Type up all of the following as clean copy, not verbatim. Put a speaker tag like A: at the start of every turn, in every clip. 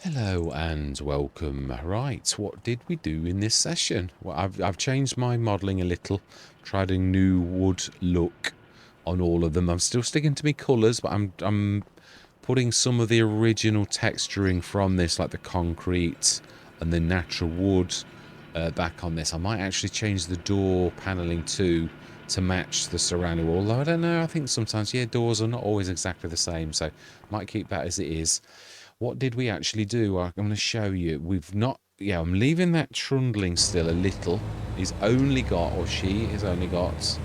A: Hello and welcome. Right, what did we do in this session? Well, I've changed my modelling a little, tried a new wood look on all of them. I'm still sticking to my colours, but I'm putting some of the original texturing from this, like the concrete and the natural wood, back on this. I might actually change the door panelling too to match the surrounding wall. Although I don't know, I think sometimes, yeah, doors are not always exactly the same, so might keep that as it is. What did we actually do? I'm going to show you. We've not... Yeah, I'm leaving that trundling still a little. He's only got, or she has only got,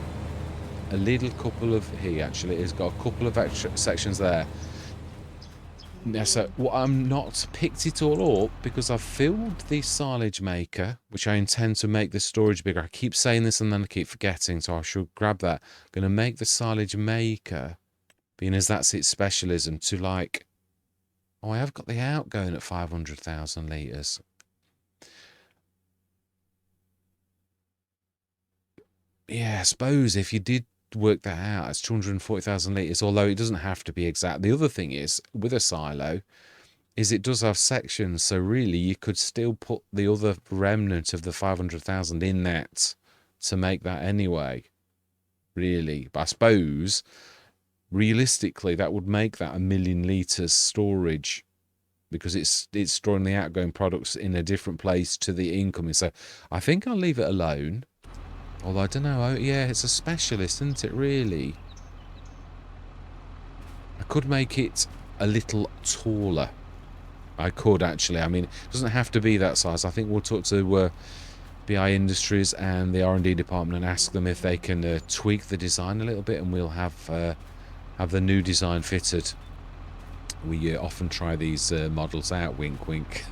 A: a little couple of... He actually has got a couple of extra sections there. Now, so what I'm not picked it all up because I've filled the silage maker, which I intend to make the storage bigger. I keep saying this and then I keep forgetting, so I should grab that. I'm going to make the silage maker, being as that's its specialism, to like... Oh, I have got the outgoing at 500,000 litres. Yeah, I suppose if you did work that out, it's 240,000 litres, although it doesn't have to be exact. The other thing is, with a silo, is it does have sections, so really you could still put the other remnant of the 500,000 in that to make that anyway, really. But I suppose, realistically, that would make that 1,000,000 litres storage, because it's storing the outgoing products in a different place to the incoming. So I think I'll leave it alone. Although I don't know. Oh, yeah, it's a specialist, isn't it, really? I could make it a little taller. I could, actually. I mean, it doesn't have to be that size. I think we'll talk to BI Industries and the R&D department and ask them if they can tweak the design a little bit, and we'll have the new design fitted. We often try these models out, wink wink.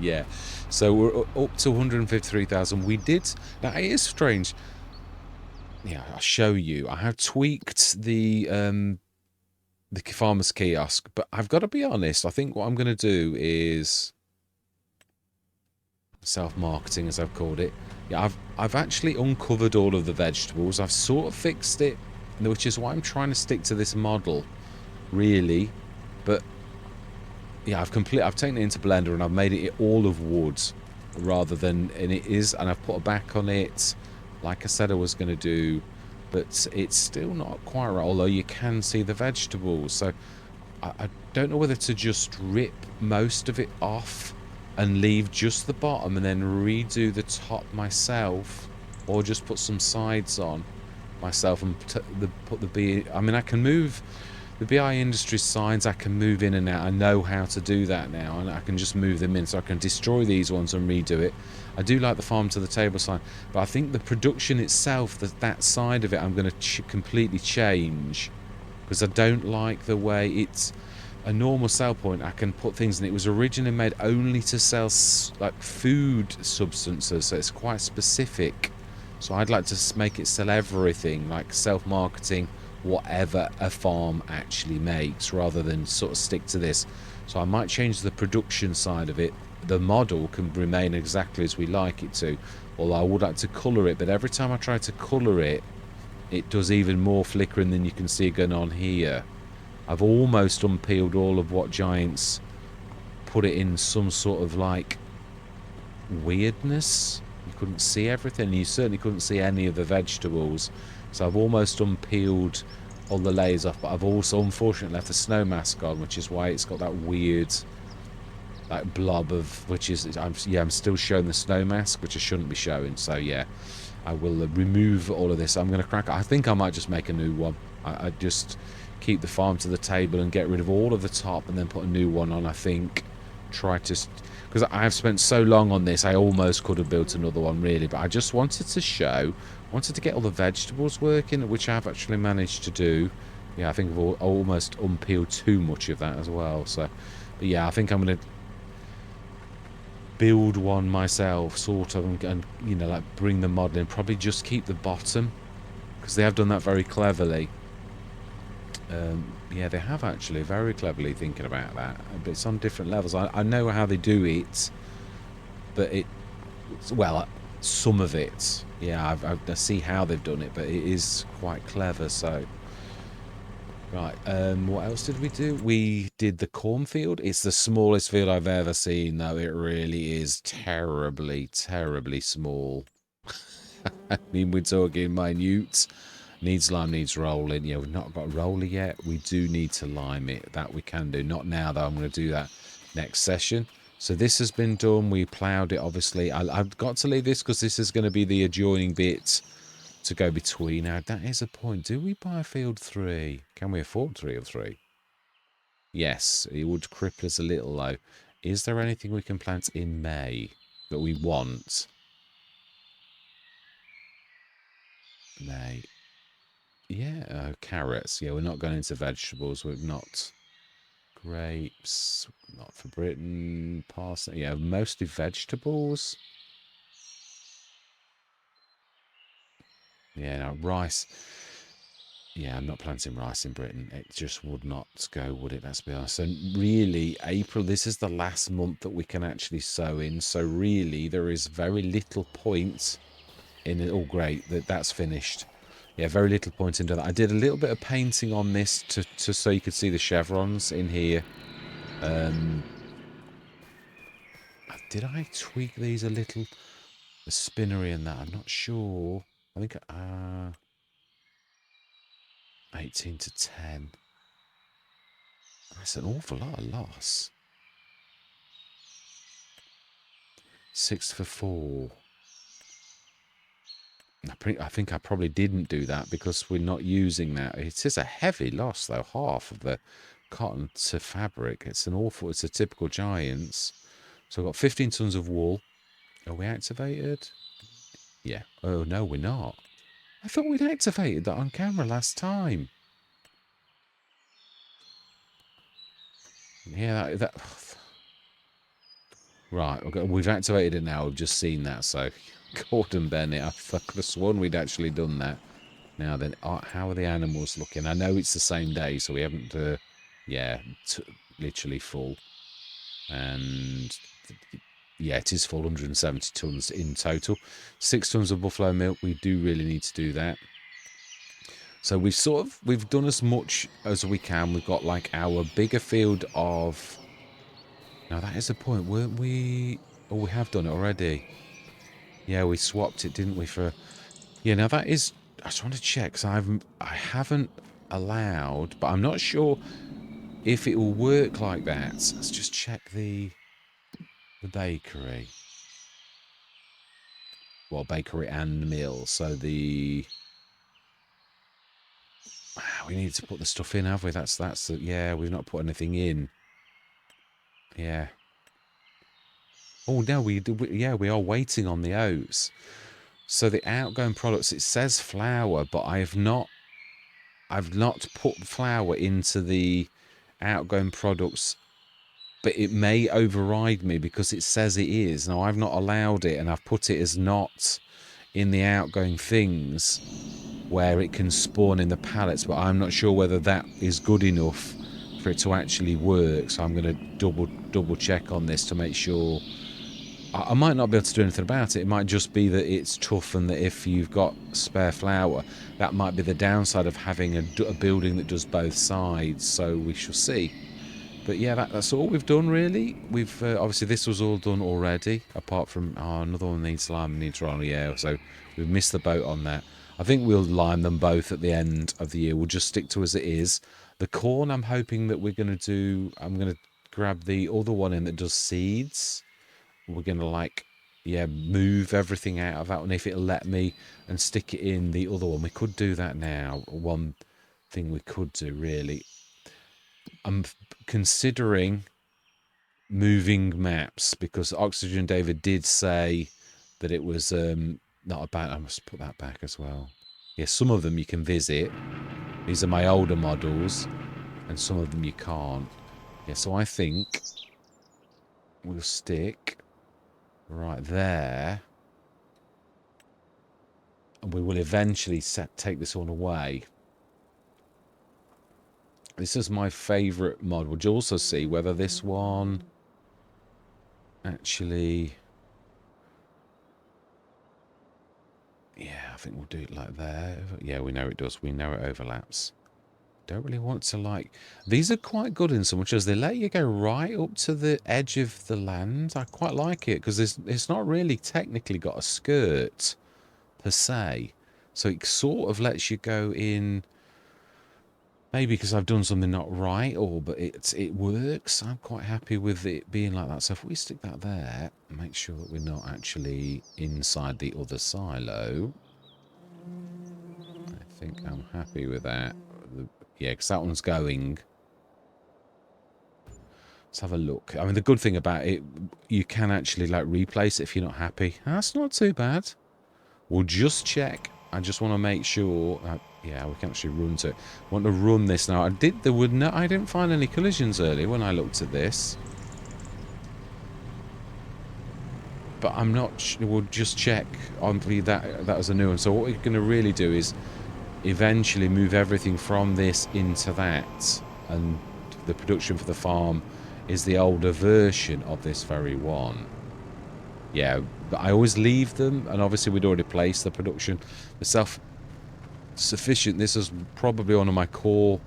A: Yeah, so we're up to 153,000. We did... Now, it is strange. Yeah, I'll show you. I have tweaked the farmer's kiosk, but I've got to be honest. I think what I'm going to do is self-marketing, as I've called it. Yeah, I've actually uncovered all of the vegetables. I've sort of fixed it, which is why I'm trying to stick to this model, really. But yeah, I've taken it into Blender and I've made it all of wood rather than... And it is, and I've put a back on it, like I said I was going to do, but it's still not quite right, although you can see the vegetables. So I don't know whether to just rip most of it off and leave just the bottom and then redo the top myself, or just put some sides on myself and put the B... I mean, I can move... The BI Industries signs, I can move in and out. I know how to do that now, and I can just move them in, so I can destroy these ones and redo it. I do like the farm to the table sign, but I think the production itself, that side of it, I'm going to completely change, because I don't like the way it's a normal sell point. I can put things, and it was originally made only to sell like food substances, so it's quite specific. So I'd like to make it sell everything, like self-marketing, whatever a farm actually makes, rather than sort of stick to this. So I might change the production side of it. The model can remain exactly as we like it to, although I would like to colour it, but every time I try to colour it, it does even more flickering than you can see going on here. I've almost unpeeled all of what Giants put it in some sort of like weirdness. You couldn't see everything. You certainly couldn't see any of the vegetables. So I've almost unpeeled all the layers off, but I've also unfortunately left the snow mask on, which is why it's got that weird like blob of... Which is... I'm still showing the snow mask, which I shouldn't be showing. So yeah, I will remove all of this. I'm going to crack... I think I might just make a new one. I just keep the farm to the table and get rid of all of the top and then put a new one on, I think. Try to... Because I have spent so long on this, I almost could have built another one, really. But I just wanted to show... Wanted to get all the vegetables working, which I've actually managed to do. Yeah, I think I've almost unpeeled too much of that as well. So, but yeah, I think I'm going to build one myself, sort of, and you know, like bring the model in. Probably just keep the bottom, because they have done that very cleverly. Yeah, they have actually very cleverly thinking about that. But it's on different levels. I know how they do it, but well, some of it, yeah, I see how they've done it, but it is quite clever. So Right, what else did we do? We did the cornfield. It's the smallest field I've ever seen, though. It really is terribly, terribly small. I mean, we're talking minute. Needs lime, needs rolling. Yeah, we've not got a roller yet. We do need to lime it. That we can do. Not now, though. I'm going to do that next session. So this has been done. We ploughed it, obviously. I've got to leave this because this is going to be the adjoining bit to go between. Now, that is a point. Do we buy field 3? Can we afford 3 or 3? Yes, it would cripple us a little, though. Is there anything we can plant in May that we want? May. Yeah, carrots. Yeah, we're not going into vegetables. We're not grapes. Not for Britain. Parsnip. Yeah, mostly vegetables. Yeah, no, rice. Yeah, I'm not planting rice in Britain. It just would not go, would it? Let's be honest. So really, April, this is the last month that we can actually sow in. So really, there is very little point in it. Oh, great. That's finished. Yeah, very little point in that. I did a little bit of painting on this to so you could see the chevrons in here. Did I tweak these a little? The spinnery and that, I'm not sure. I think 18 to 10. That's an awful lot of loss. 6 for 4. I think I probably didn't do that because we're not using that. It is a heavy loss, though. Half of the cotton to fabric. It's an awful, it's a typical Giants. So I've got 15 tons of wool. Are we activated? Yeah. Oh, no, we're not. I thought we'd activated that on camera last time. Yeah, that right, okay, we've activated it now. We've just seen that. So, Gordon Bennett, I could have sworn we'd actually done that. Now then, how are the animals looking? I know it's the same day, so we haven't, yeah, literally full. And, yeah, it is full, 170 tons in total. 6 tons of buffalo milk. We do really need to do that. So we've done as much as we can. We've got like our bigger field of... Now that is the point, weren't we? Oh, we have done it already. Yeah, we swapped it, didn't we? For yeah. Now that is. I just want to check because I haven't allowed, but I'm not sure if it will work like that. Let's just check the bakery. Well, bakery and mill. So the we need to put the stuff in, have we? Yeah. We've not put anything in. Yeah. Oh no, yeah, we are waiting on the oats. So the outgoing products, it says flour, but I've not put flour into the outgoing products, but it may override me because it says it is. Now, I've not allowed it, and I've put it as not in the outgoing things where it can spawn in the pallets, but I'm not sure whether that is good enough for it to actually work. So I'm going to double check on this to make sure. I might not be able to do anything about it. It might just be that it's tough and that if you've got spare flour, that might be the downside of having a building that does both sides. So we shall see. But yeah, that's all we've done, really. We've obviously this was all done already, apart from another one needs lime, needs roller. Yeah, so we've missed the boat on that. I think we'll lime them both at the end of the year. We'll just stick to as it is. The corn, I'm hoping that we're going to do... I'm going to grab the other one in that does seeds. We're going to, like, yeah, move everything out of that one if it'll let me and stick it in the other one. We could do that now. One thing we could do, really. I'm considering moving maps because Oxygen David did say that it was not a bad... I must put that back as well. Yeah, some of them you can visit. These are my older models, and some of them you can't. Yeah, so I think we'll stick right there. And we will eventually take this one away. This is my favourite mod. Would you also see whether this one actually... Yeah, I think we'll do it like there. Yeah, we know it does. We know it overlaps. don't really want to, like... These are quite good in so much as they let you go right up to the edge of the land. I quite like it, because it's not really technically got a skirt, per se. So it sort of lets you go in... Maybe because I've done something not right, but it works. I'm quite happy with it being like that. So if we stick that there, make sure that we're not actually inside the other silo. I think I'm happy with that. Yeah, because that one's going. Let's have a look. I mean, the good thing about it, you can actually like replace it if you're not happy. That's not too bad. We'll just check. I just want to make sure. Yeah, we can actually run to it. I want to run this now. I didn't find any collisions earlier when I looked at this. But I'm not. We'll just check on that as a new one. So what we're going to really do is eventually move everything from this into that, and the production for the farm is the older version of this very one. Yeah, but I always leave them, and obviously we'd already placed the production, the self-sufficient. This is probably one of my core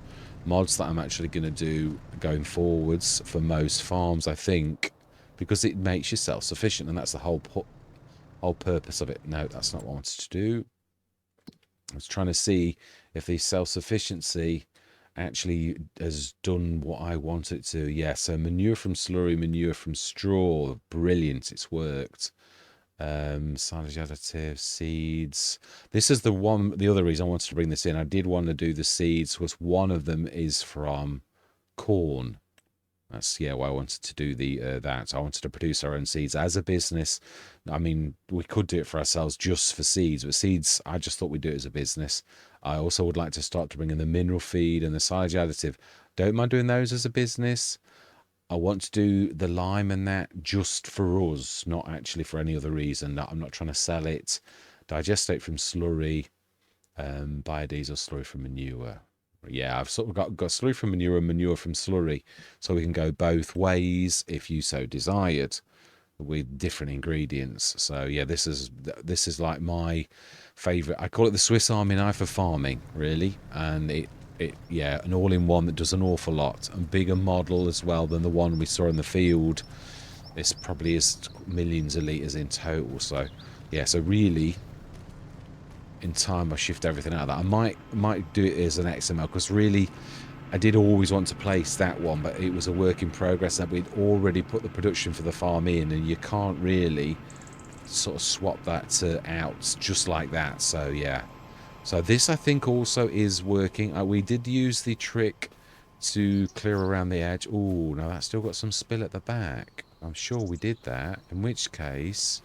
A: mods that I'm actually going to do going forwards for most farms, I think, because it makes you self-sufficient, and that's the whole purpose of it. No, that's not what I wanted to do. I was trying to see if the self-sufficiency actually has done what I want it to. Yeah, so manure from slurry, manure from straw. Brilliant, it's worked. Silage additive, seeds. This is the other reason I wanted to bring this in. I did want to do the seeds, was one of them is from corn. That's, yeah, why I wanted to do that. I wanted to produce our own seeds as a business. I mean, we could do it for ourselves just for seeds, but seeds, I just thought we'd do it as a business. I also would like to start to bring in the mineral feed and the silage additive. Don't mind doing those as a business. I want to do the lime and that just for us, not actually for any other reason. I'm not trying to sell it. Digestate from slurry, biodiesel slurry from manure. Yeah, I've sort of got slurry from manure and manure from slurry, so we can go both ways if you so desired, with different ingredients. So yeah, this is like my favorite. I call it the Swiss Army knife of farming, really, and it yeah, an all-in-one that does an awful lot, and bigger model as well than the one we saw in the field. This probably is millions of litres in total. So yeah, so really, in time I shift everything out of that. I might do it as an XML, because really I did always want to place that one, but it was a work in progress, that we'd already put the production for the farm in, and you can't really sort of swap that out just like that. So yeah, so this I think also is working. We did use the trick to clear around the edge. Oh, now that's still got some spill at the back. I'm sure we did that, in which case...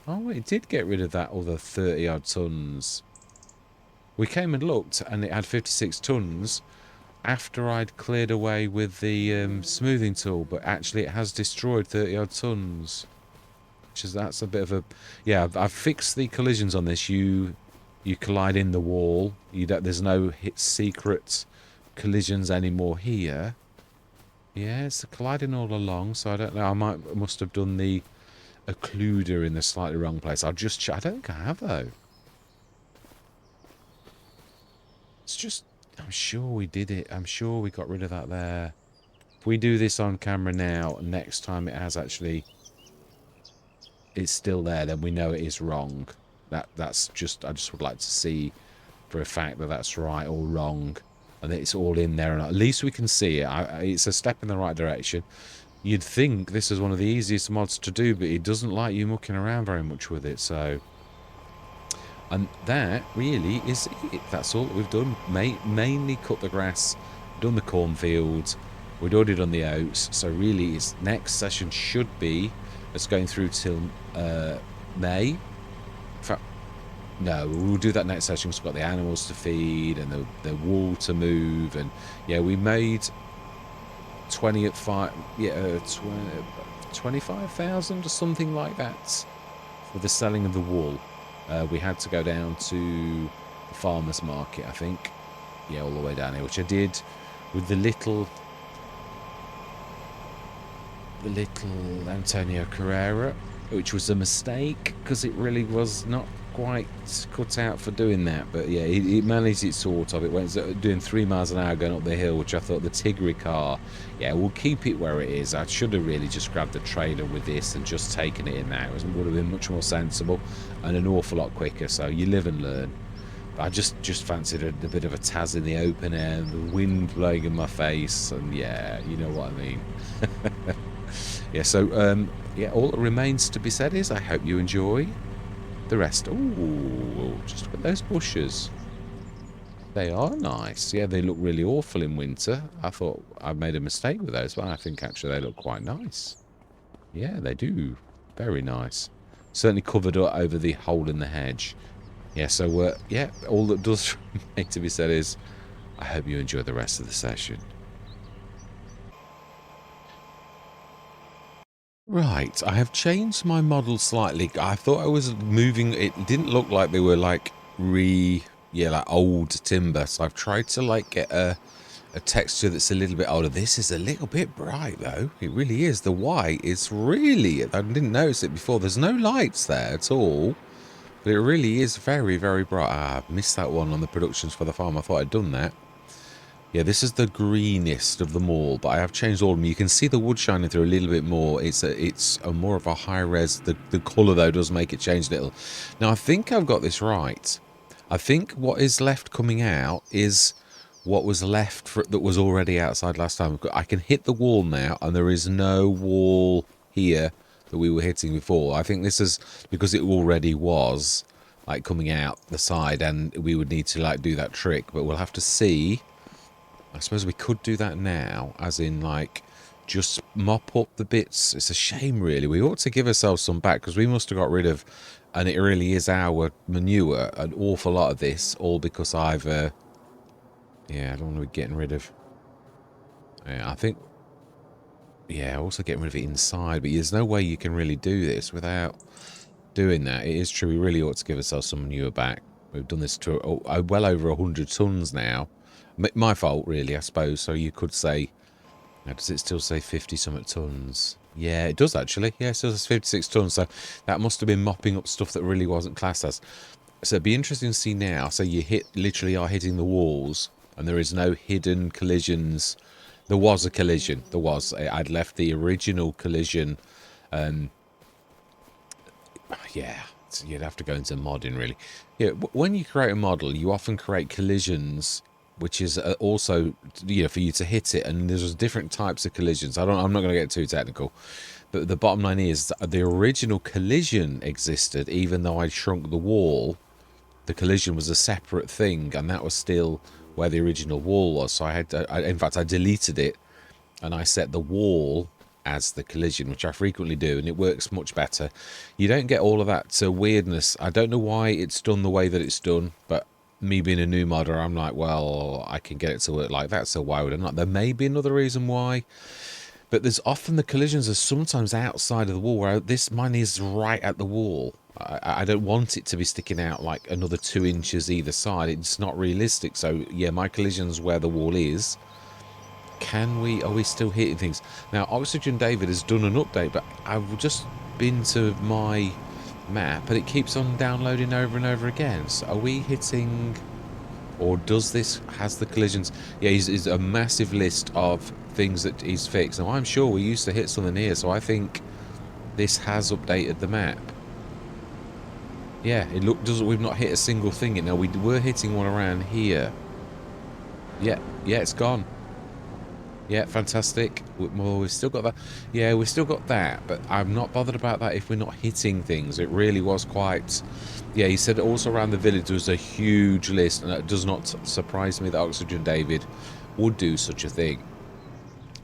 A: Oh, it did get rid of that other 30-odd tons. We came and looked, and it had 56 tons after I'd cleared away with the smoothing tool, but actually it has destroyed 30-odd tons. That's a bit of a... Yeah, I've fixed the collisions on this. You collide in the wall. There's no secret collisions anymore here. Yeah, it's colliding all along, so I don't know. I must have done the occluder in the slightly wrong place. I'll just check. I don't think I have, though. It's just... I'm sure we did it. I'm sure we got rid of that there. If we do this on camera now, next time it has actually... It's still there, then we know it is wrong. That's just... I just would like to see for a fact that that's right or wrong, and that it's all in there, and at least we can see it. It's a step in the right direction. You'd think this is one of the easiest mods to do, but it doesn't like you mucking around very much with it, so... And that really is it. That's all that we've done. Mainly cut the grass, done the cornfields, we'd already done the oats, so really its next session should be... It's going through till May. In fact, no, we'll do that next session because we've got the animals to feed and the wool to move, and yeah, we made 25,000 or something like that for the selling of the wool. We had to go down to the farmers market, I think. Yeah, all the way down here, which I did with the little Antonio Carrera. which was a mistake because it really was not quite cut out for doing that. But yeah, it managed it sort of. It went doing 3 miles an hour going up the hill, which I thought the Tigri car, yeah, we'll keep it where it is. I should have really just grabbed the trailer with this and just taken it in there. It would have been much more sensible and an awful lot quicker. So you live and learn. But I just fancied a bit of a Taz in the open air, the wind blowing in my face, and yeah, you know what I mean. Yeah, so yeah, all that remains to be said is I hope you enjoy the rest. Ooh, just look at those bushes. They are nice. Yeah, they look really awful in winter. I thought I made a mistake with those, but I think actually they look quite nice. Yeah, they do. Very nice. Certainly covered up over the hole in the hedge. Yeah, so yeah, all that does remain to be said is I hope you enjoy the rest of the session. Right, I have changed my model slightly. I thought I was moving, it didn't look like they were like like old timber. So I've tried to like get a texture that's a little bit older. This is a little bit bright though. It really is. The white is really, I didn't notice it before. There's no lights there at all. But it really is very, very bright. Ah, I missed that one on the productions for the farm. I thought I'd done that. Yeah, this is the greenest of them all, but I have changed all of them. You can see the wood shining through a little bit more. It's a more of a high res. The colour though does make it change a little. Now I think I've got this right. I think what is left coming out is what was left that was already outside last time. I can hit the wall now, and there is no wall here that we were hitting before. I think this is because it already was like coming out the side, and we would need to like do that trick. But we'll have to see. I suppose we could do that now, as in, like, just mop up the bits. It's a shame, really. We ought to give ourselves some back, because we must have got rid of, and it really is our manure, an awful lot of this, all because I've, yeah, I don't want to be getting rid of, yeah, I think, yeah, also getting rid of it inside, but there's no way you can really do this without doing that. It is true, we really ought to give ourselves some manure back. We've done this to well over 100 tons now. My fault, really, I suppose. So you could say, now, does it still say 50-something tons? Yeah, it does, actually. Yeah, it still says 56 tons. So that must have been mopping up stuff that really wasn't classed as. So it'd be interesting to see now. So you literally are hitting the walls, and there is no hidden collisions. There was a collision. There was. I'd left the original collision. Yeah, so you'd have to go into modding, really. Yeah, when you create a model, you often create collisions, which is also, you know, for you to hit it, and there's different types of collisions. I'm not going to get too technical, but the bottom line is that the original collision existed, even though I shrunk the wall. The collision was a separate thing, and that was still where the original wall was. So in fact, I deleted it, and I set the wall as the collision, which I frequently do, and it works much better. You don't get all of that weirdness. I don't know why it's done the way that it's done, but me being a new modder, I'm like, well, I can get it to work like that, so why would I not? There may be another reason why, but there's often the collisions are sometimes outside of the wall, where mine is right at the wall. I don't want it to be sticking out like another 2 inches either side. It's not realistic. So yeah, my collision's where the wall is. Are we still hitting things? Now, Oxygen David has done an update, but I've just been to my map, and it keeps on downloading over and over again. So are we hitting, or has the collisions? Yeah, he's a massive list of things that he's fixed. Now, I'm sure we used to hit something here, so I think this has updated the map. Yeah, we've not hit a single thing yet. Now, we were hitting one around here. Yeah, it's gone. Yeah, fantastic. Well, we've still got that. Yeah, we've still got that, but I'm not bothered about that if we're not hitting things. It really was quite... Yeah, he said also around the village there was a huge list, and it does not surprise me that Oxygen David would do such a thing.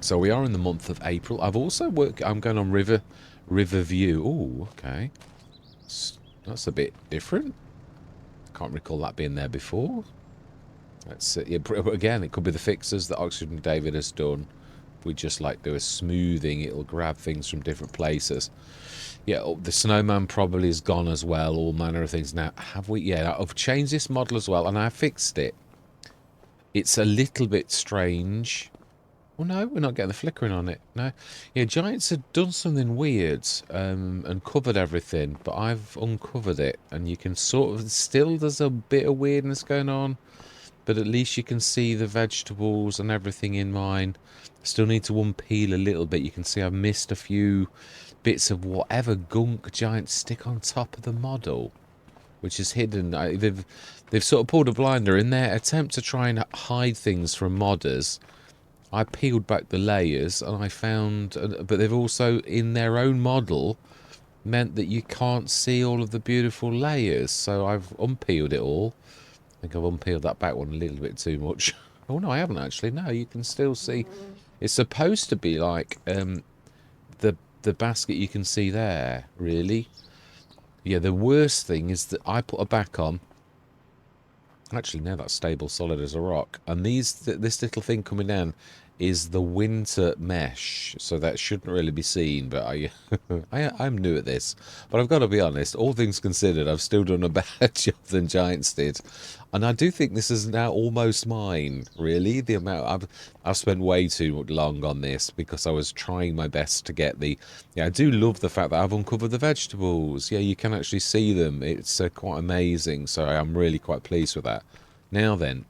A: So we are in the month of April. I'm going on River View. Oh, okay. That's a bit different. Can't recall that being there before. That's it. Yeah, again, it could be the fixes that Oxygen David has done. If we just like do a smoothing, it'll grab things from different places. Yeah, the snowman probably is gone as well. All manner of things. Now, have we? Yeah, I've changed this model as well, and I fixed it. It's a little bit strange. Oh no, we're not getting the flickering on it. No. Yeah, Giants had done something weird and covered everything, but I've uncovered it, and you can sort of still there's a bit of weirdness going on, but at least you can see the vegetables and everything in mine. Still need to unpeel a little bit. You can see I've missed a few bits of whatever gunk Giants stick on top of the model, which is hidden. They've sort of pulled a blinder in their attempt to try and hide things from modders. I peeled back the layers and I found, but they've also in their own model meant that you can't see all of the beautiful layers. So I've unpeeled it all. I think I've unpeeled that back one a little bit too much. Oh no, I haven't actually. No, you can still see. It's supposed to be like the basket you can see there. Really. Yeah. The worst thing is that I put a back on. Actually, no, that's stable, solid as a rock. And this little thing coming down is the winter mesh, so that shouldn't really be seen. But I'm new at this. But I've got to be honest, all things considered, I've still done a better job than Giants did. And I do think this is now almost mine, really. The amount I've spent way too long on this because I was trying my best to get the... Yeah, I do love the fact that I've uncovered the vegetables. Yeah, you can actually see them. It's quite amazing, so I'm really quite pleased with that. Now then,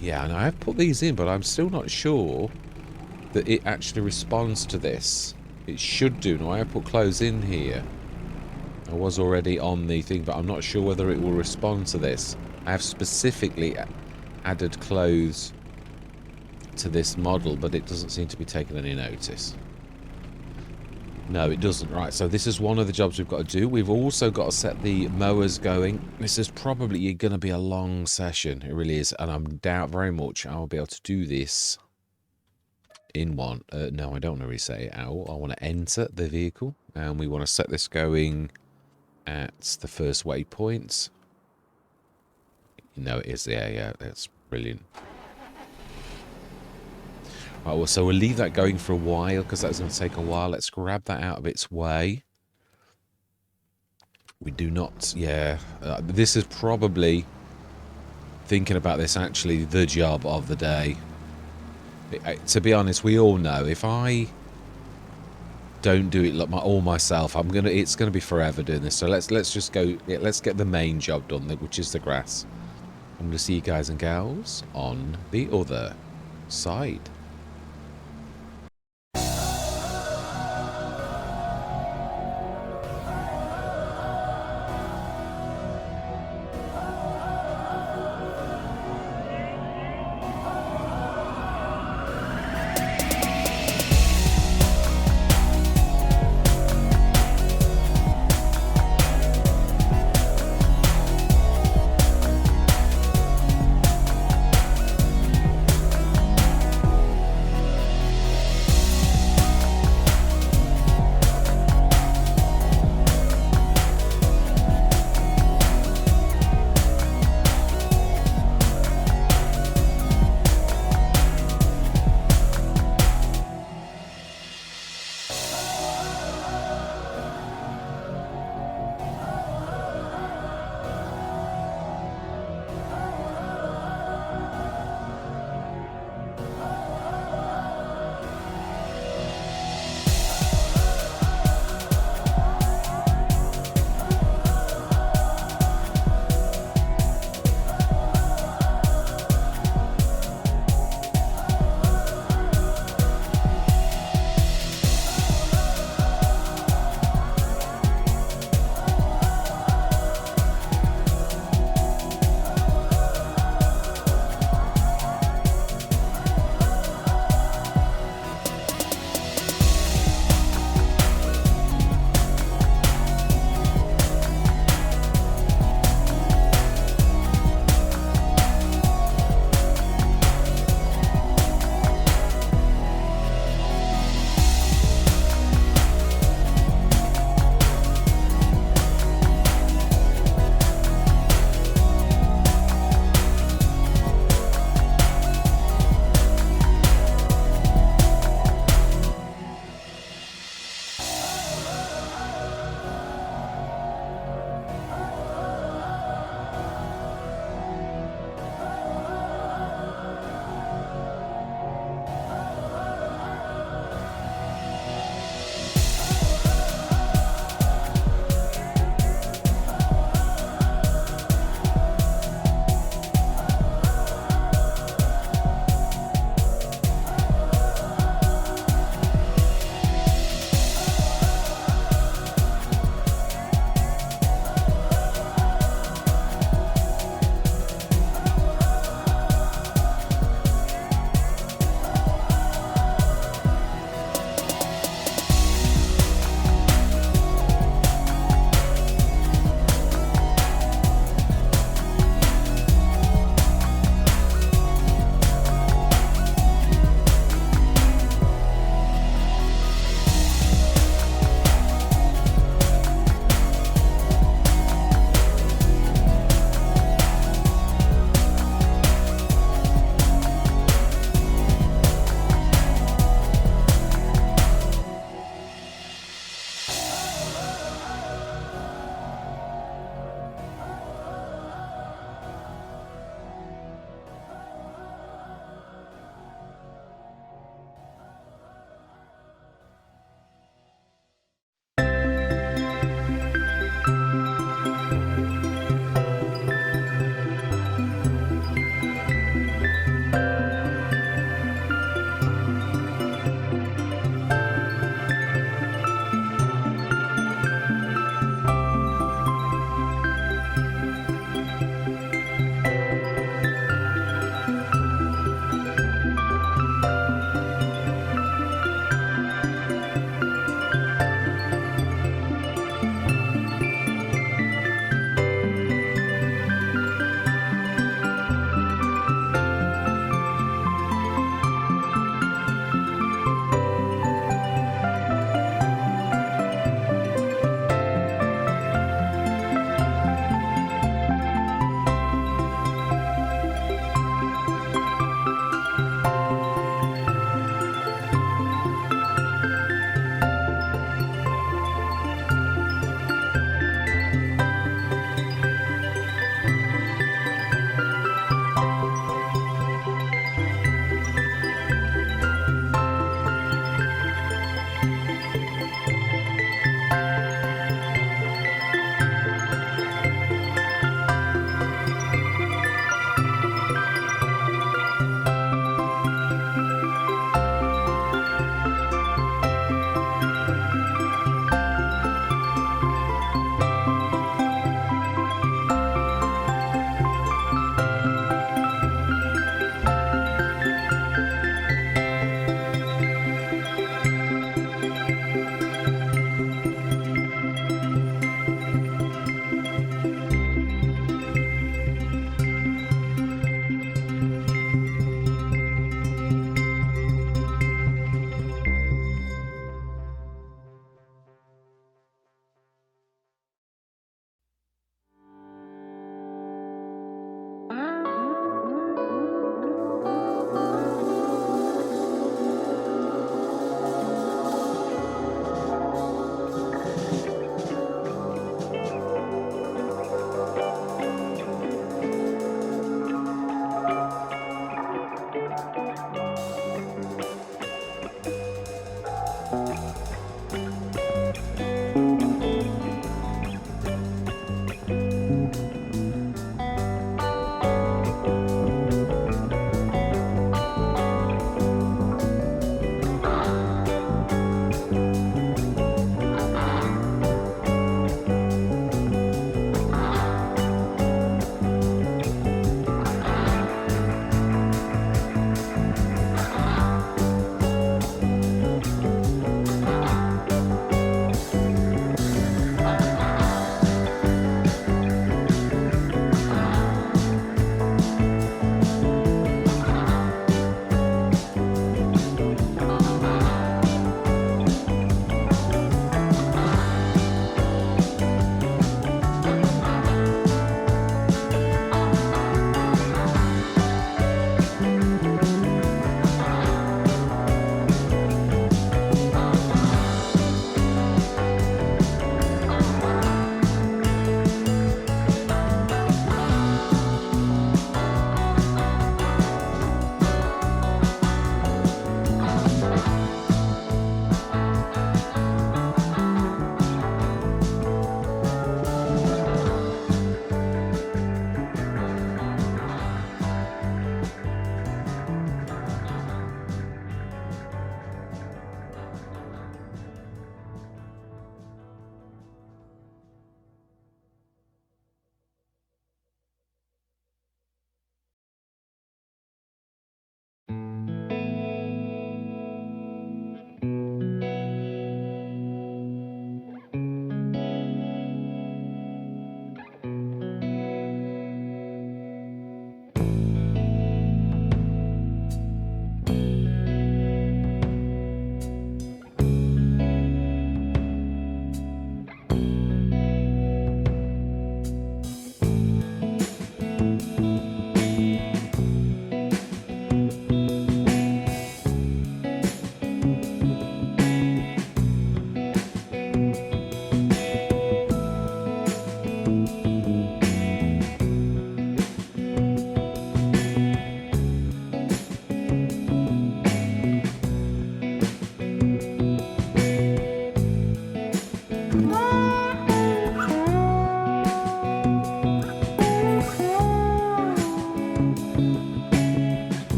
A: yeah, and I have put these in, but I'm still not sure that it actually responds to this. It should do. Now, I have put clothes in here. I was already on the thing, but I'm not sure whether it will respond to this. I have specifically added clothes to this model, but it doesn't seem to be taking any notice. No, it doesn't. Right, so this is one of the jobs we've got to do. We've also got to set the mowers going. This is probably going to be a long session. It really is, and I doubt very much I'll be able to do this in one. No, I don't want to reset it out. I want to enter the vehicle, and we want to set this going at the first waypoint. No, it is. Yeah, that's brilliant. Right, well, so we'll leave that going for a while because that's going to take a while. Let's grab that out of its way. We do not, yeah. This is probably, thinking about this, actually the job of the day. To be honest, we all know if I don't do it like all myself, it's gonna be forever doing this. So let's just go. Yeah, let's get the main job done, which is the grass. I'm gonna see you guys and gals on the other side.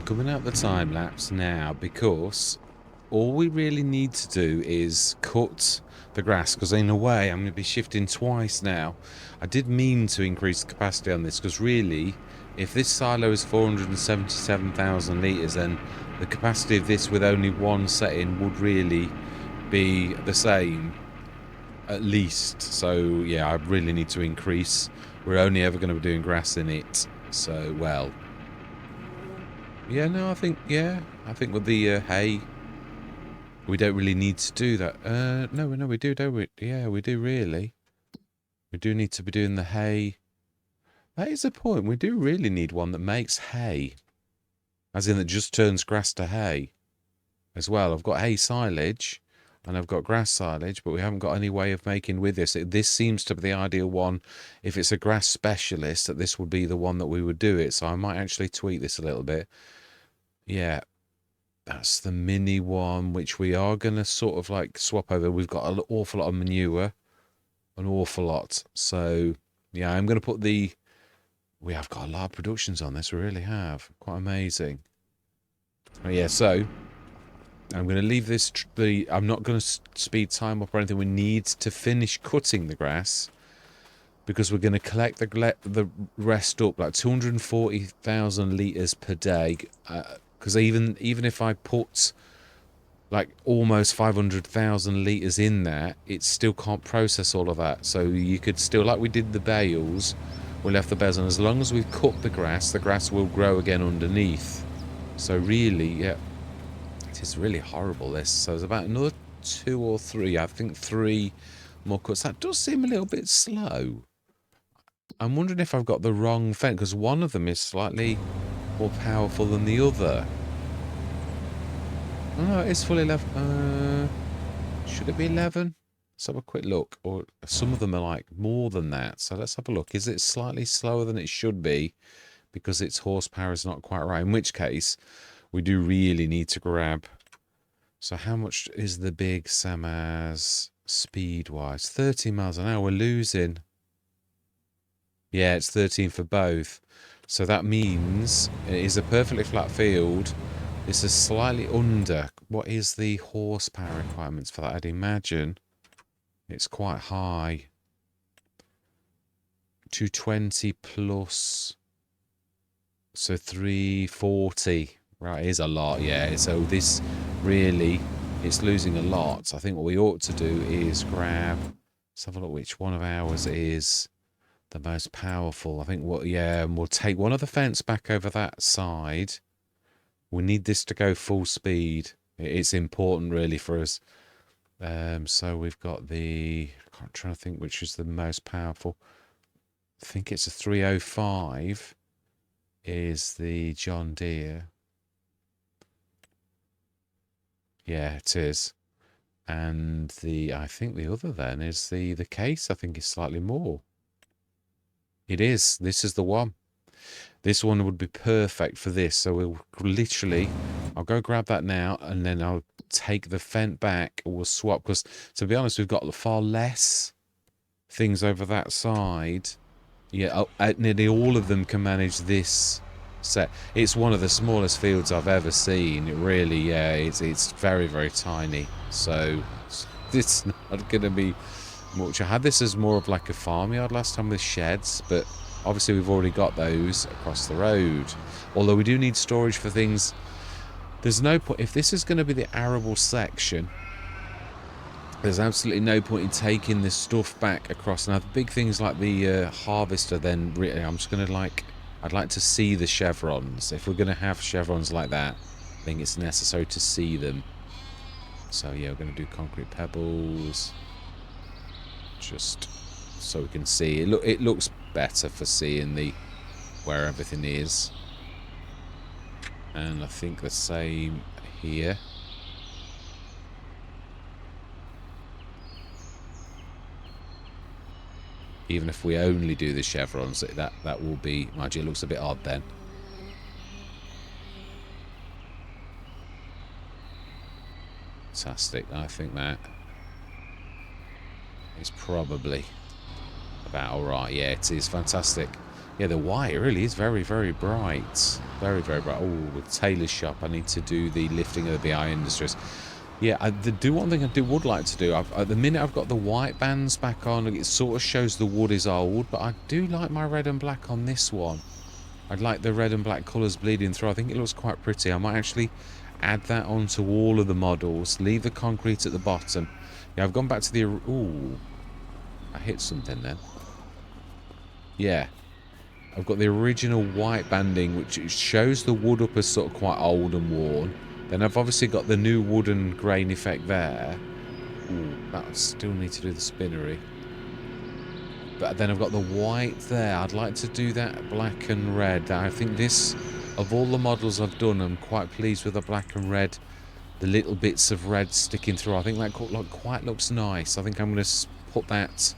A: coming out the time lapse now because all we really need to do is cut the grass, because in a way I'm going to be shifting twice now. I did mean to increase the capacity on this because really, if this silo is 477,000 litres, then the capacity of this with only one setting would really be the same, at least. So yeah, I really need to increase. We're only ever going to be doing grass in it. So, well, yeah, no, I think with the hay, we don't really need to do that. No, we do, don't we? Yeah, we do really. We do need to be doing the hay. That is a point. We do really need one that makes hay. As in that just turns grass to hay as well. I've got hay silage and I've got grass silage, but we haven't got any way of making with this. This seems to be the ideal one. If it's a grass specialist, that this would be the one that we would do it. So I might actually tweak this a little bit. Yeah. That's the mini one, which we are going to sort of like swap over. We've got an awful lot of manure. An awful lot. So, yeah, I'm going to put the... We have got a lot of productions on this. We really have. Quite amazing. Oh, yeah, so... I'm going to leave this... I'm not going to speed time up or anything. We need to finish cutting the grass, because we're going to collect the rest up, like 240,000 litres per day. Because even if I put like almost 500,000 litres in there, it still can't process all of that. So you could still, like we did the bales, we left the bales, and as long as we've cut the grass will grow again underneath. So really, yeah, it is really horrible, this. So there's about another 2 or 3, I think 3 more cuts. That does seem a little bit slow. I'm wondering if I've got the wrong fence, because one of them is slightly more powerful than the other. Oh, no, it's full 11. Should it be 11? Let's have a quick look. Or some of them are like more than that. So let's have a look. Is it slightly slower than it should be because its horsepower is not quite right? In which case, we do really need to grab. So how much is the big Samaz speed-wise? 30 miles an hour. We're losing. Yeah, it's 13 for both. So that means it is a perfectly flat field. This is slightly under. What is the horsepower requirements for that? I'd imagine it's quite high. 220 plus. So 340. Right, it is a lot, yeah. So this really, it's losing a lot. I think what we ought to do is grab. Let's have a look which one of ours is the most powerful. I think and we'll take one of the fence back over that side. We need this to go full speed. It's important really for us. So we've got I'm trying to think which is the most powerful. I think it's a 305 is the John Deere. Yeah, it is. And I think the other then is the Case. I think is slightly more. It is. This is the one. This one would be perfect for this. So we'll literally, I'll go grab that now, and then I'll take the Fent back, or we'll swap, because to be honest, we've got far less things over that side. Yeah, nearly all of them can manage this set. It's one of the smallest fields I've ever seen. It really, yeah, it's very, very tiny. So it's not going to be much. I had this as more of like a farmyard last time with sheds, but obviously we've already got those across the road. Although we do need storage for things. There's no point, if this is going to be the arable section, there's absolutely no point in taking this stuff back across. Now the big things like the harvester, then really I'm just going to I'd like to see the chevrons. If we're going to have chevrons like that, I think it's necessary to see them. So yeah, we're going to do concrete pebbles, just so we can see. It looks better for seeing where everything is. And I think the same here. Even if we only do the chevrons, that will be... Mind you, it looks a bit odd then. Fantastic. I think that is probably about alright. Yeah, it is fantastic. Yeah, the white really is very, very bright. Very, very bright. Oh, the tailor's shop. I need to do the lifting of the BI Industries. Yeah, one thing I would like to do. At the minute I've got the white bands back on. It sort of shows the wood is old, but I do like my red and black on this one. I'd like the red and black colours bleeding through. I think it looks quite pretty. I might actually add that onto all of the models. Leave the concrete at the bottom. Yeah, I've gone back to the... Ooh, I hit something then. Yeah. I've got the original white banding, which shows the wood up as sort of quite old and worn. Then I've obviously got the new wooden grain effect there. Ooh, that still need to do the spinnery. But then I've got the white there. I'd like to do that black and red. I think this, of all the models I've done, I'm quite pleased with the black and red. The little bits of red sticking through. I think that quite looks nice. I think I'm going to put that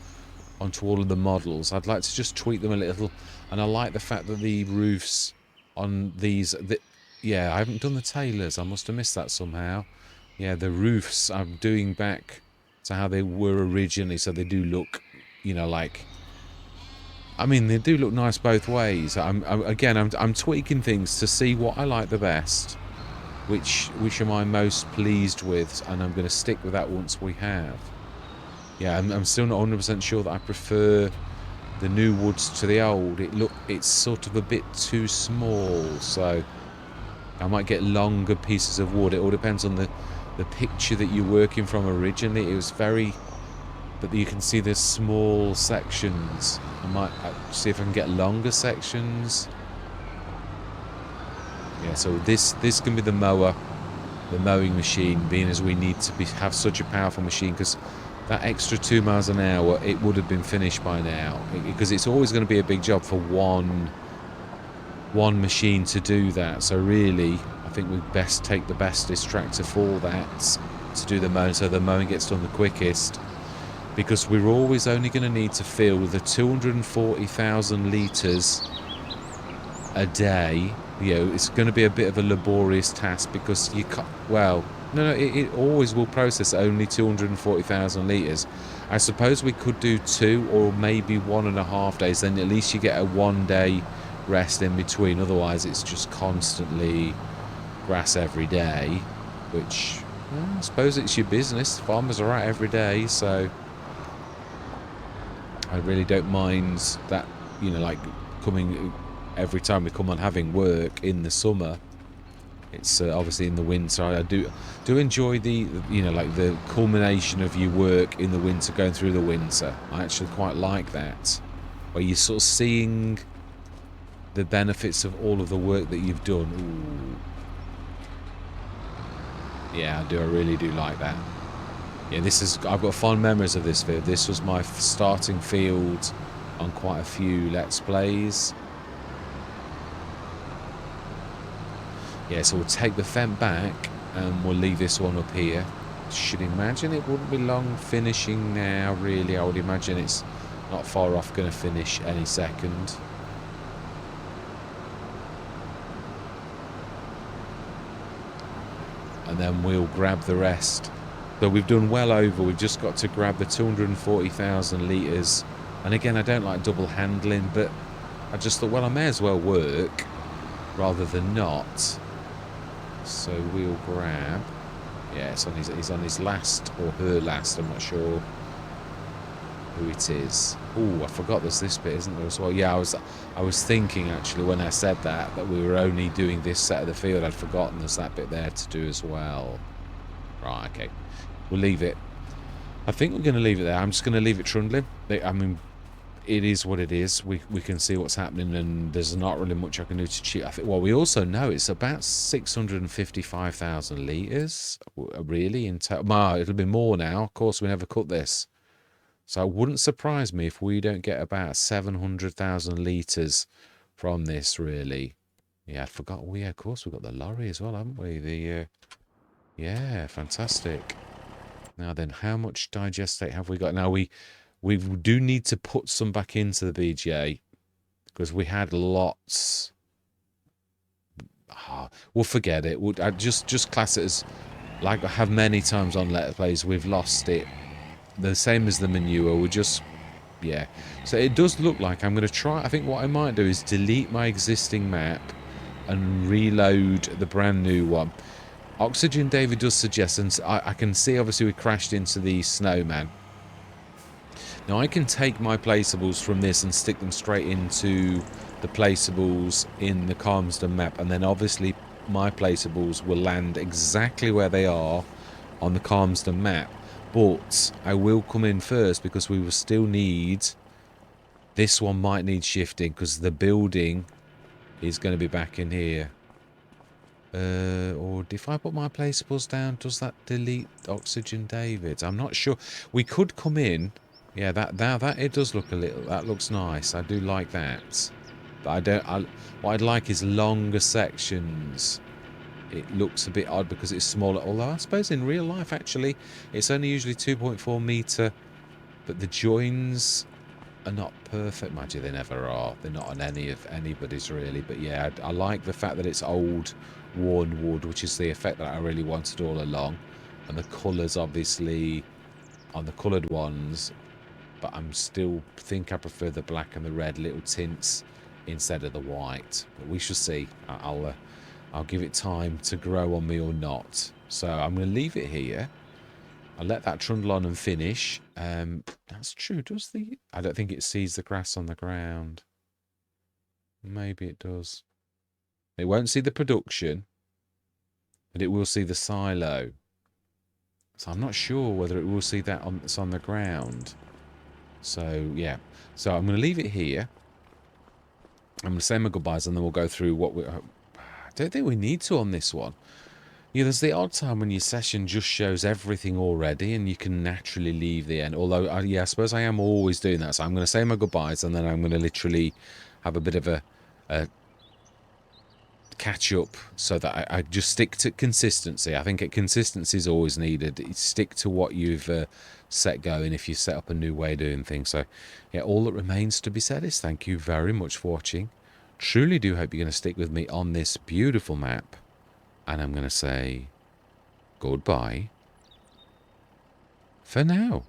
A: onto all of the models. I'd like to just tweak them a little. And I like the fact that the roofs on these... yeah, I haven't done the tailors. I must have missed that somehow. Yeah, the roofs I'm doing back to how they were originally. So they do look, you know, like... I mean, they do look nice both ways. I'm tweaking things to see what I like the best. Which am I most pleased with. And I'm going to stick with that once we have. Yeah, I'm still not 100% sure that I prefer the new woods to the old. It's sort of a bit too small, so I might get longer pieces of wood. It all depends on the picture that you're working from originally. It was very... But you can see there's small sections. I might see if I can get longer sections. Yeah, so this can be the mowing machine, being as we need to have such a powerful machine, because that extra 2 miles an hour, it would have been finished by now, because it's always going to be a big job for one machine to do that. So really, I think we'd best take the bestest tractor for that to do the mowing, so the mowing gets done the quickest. Because we're always only going to need to fill the 240,000 litres a day. You know, it's going to be a bit of a laborious task, because you can't... Well, no, it always will process only 240,000 litres. I suppose we could do 2 or maybe 1.5 days. Then at least you get a 1 day rest in between. Otherwise, it's just constantly grass every day. Which, well, I suppose it's your business. Farmers are out every day, so... I really don't mind that, you know, like coming every time we come on having work in the summer. It's obviously in the winter. I do enjoy the, you know, like the culmination of your work in the winter, going through the winter. I actually quite like that, where you're sort of seeing the benefits of all of the work that you've done. Ooh. Yeah, I really do like that. Yeah, I've got fond memories of this field. This was my starting field on quite a few Let's Plays. Yeah, so we'll take the Fent back and we'll leave this one up here. Should imagine it wouldn't be long finishing now, really. I would imagine it's not far off going to finish any second. And then we'll grab the rest. So we've done well over. We've just got to grab the 240,000 litres. And again, I don't like double handling, but I just thought, well, I may as well work rather than not. So we'll grab... Yeah, he's on his last, or her last, I'm not sure who it is. Oh, I forgot there's this bit, isn't there, as well? Yeah, I was thinking, actually, when I said that we were only doing this set of the field. I'd forgotten there's that bit there to do as well. Right, okay. We'll leave it. I think we're going to leave it there. I'm just going to leave it trundling. I mean, it is what it is. We can see what's happening, and there's not really much I can do to cheat. I think. Well, we also know it's about 655,000 litres, really. It'll be more now. Of course, we never cut this. So it wouldn't surprise me if we don't get about 700,000 litres from this, really. Yeah, I forgot. Well, yeah, of course, we've got the lorry as well, haven't we? Yeah, fantastic. Now then, how much digestate have we got? Now, we do need to put some back into the BGA, because we had lots. We'll forget it. I'd just class it as, like I have many times on Let's Plays, we've lost it. The same as the manure. We're just Yeah. So it does look like I'm going to try. I think what I might do is delete my existing map and reload the brand new one. Oxygen David does suggest, and I can see obviously we crashed into the snowman. Now I can take my placeables from this and stick them straight into the placeables in the Calmsden map, and then obviously my placeables will land exactly where they are on the Calmsden map. But I will come in first because we will still need... This one might need shifting because the building is going to be back in here. Or if I put my placeables down, does that delete Oxygen David? I'm not sure. We could come in. Yeah, that it does look a little. That looks nice. I do like that. But I don't. What I'd like is longer sections. It looks a bit odd because it's smaller. Although I suppose in real life, actually, it's only usually 2.4 meter. But the joins are not perfect. Mind you, they never are. They're not on any of anybody's really. But yeah, I like the fact that it's old worn wood, which is the effect that I really wanted all along. And the colours obviously on the coloured ones, but I'm still think I prefer the black and the red little tints instead of the white. But we shall see. I'll give it time to grow on me or not. So I'm going to leave it here. I'll let that trundle on and finish. That's true. Does the... I don't think it sees the grass on the ground. Maybe it does. It won't see the production, but it will see the silo. So I'm not sure whether it will see that that's on the ground. So, yeah. So I'm going to leave it here. I'm going to say my goodbyes and then we'll go through what we... I don't think we need to on this one. Yeah, there's the odd time when your session just shows everything already and you can naturally leave the end. Although, yeah, I suppose I am always doing that. So I'm going to say my goodbyes and then I'm going to literally have a bit of a catch up so that I just stick to consistency. I think consistency is always needed. Stick to what you've set going if you set up a new way of doing things. So, yeah, all that remains to be said is thank you very much for watching. Truly do hope you're going to stick with me on this beautiful map. And I'm going to say... goodbye for now.